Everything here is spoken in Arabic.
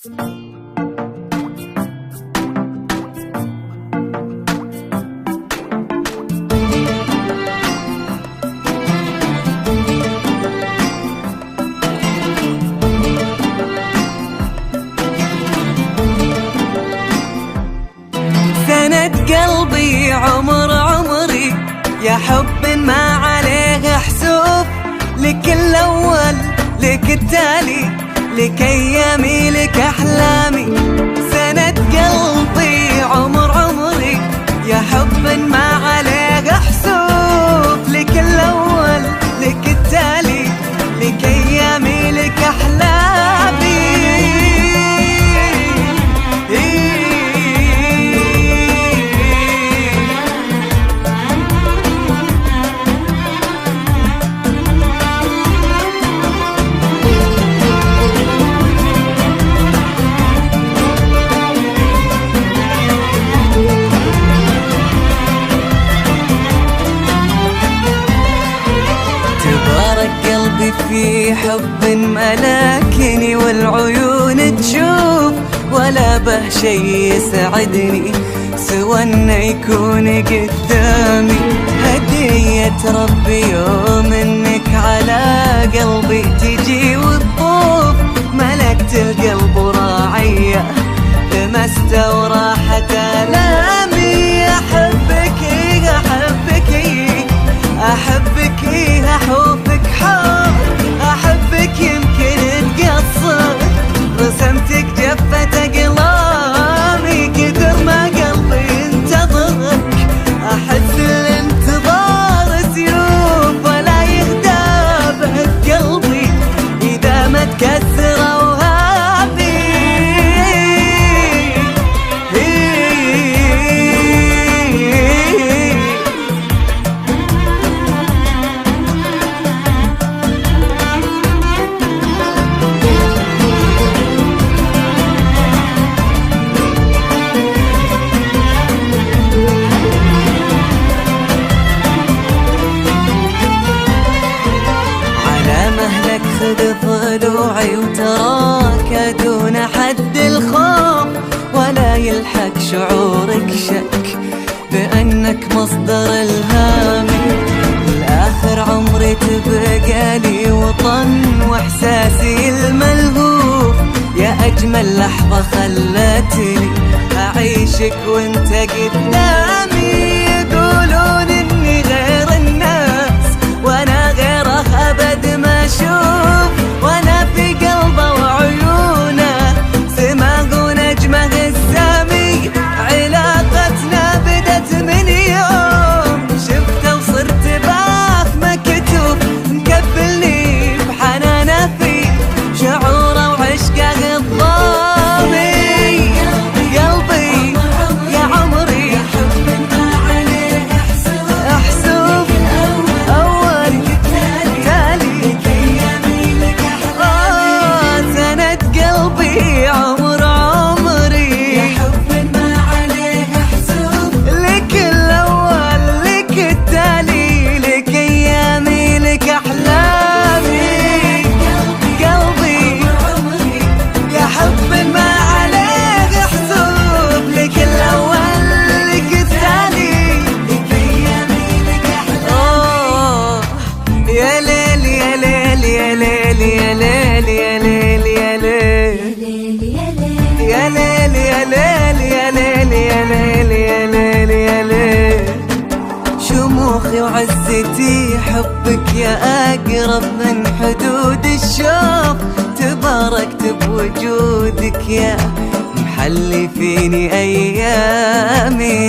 قلبي عمر عمري يا حب ما عليه حسوب، لك الأول لك التالي لك أيامي لك أحلامي. سند قلبي عمر عمري يا حب ما عليه حسوب، لك الأول لك التالي لك أيامي لك أحلامي. قلبي في حب ملاكني والعيون تشوف، ولا به شي يسعدني سوى انه يكون قدامي. هدية ربي يوم انك على قلبي تجي وتطوف، ملكت القلب وراعية لمست وراحت آلامي. أحبك أحبك أحبك أحبك حب، أحبك يمكن تقصر رسمتك جفة أقلامي. كثر ما قلبي انتظرك أحس الانتظار سيوف، ولا يهدى بعد قلبي إذا ما تكسر أوهامي. خذ ضلوعي وتراك دون حد الخوف، ولا يلحق شعورك شك بأنك مصدر الهامي. لآخر عمري تبقى لي وطن وإحساسي الملهوف، يا أجمل لحظة خلتني أعيشك وانت قدامي. يقولون إني غير الناس وأنا غيره أبد ما أشوف، وأنا في قلبه وعيونه سماق ونجمه السامي. علاقتنا بدت من يوم شفته وصرت باخ مكتوب، مكفلني بحنانه في شعوره وعشقه الضامي. قلبي يا عمري أحسوب أول تالي، سند قلبي عمر عمري يا حب ما عليه حسوب، لك الأول لك التالي لك أيامي لك أحلامي. قلبي يا حب ما عليه حسوب، لك الأول لك التالي لك أيامي لك أحلامي. يا ليل يا ليل يا ليل يا ليل يا ليل يا ليل يا ليل يا ليل يا ليل يا ليل يا ليل يا ليل. شموخي وعزتي حبك يا أقرب من حدود الشوق، تباركت بوجودك يا محلي فيني أيامي.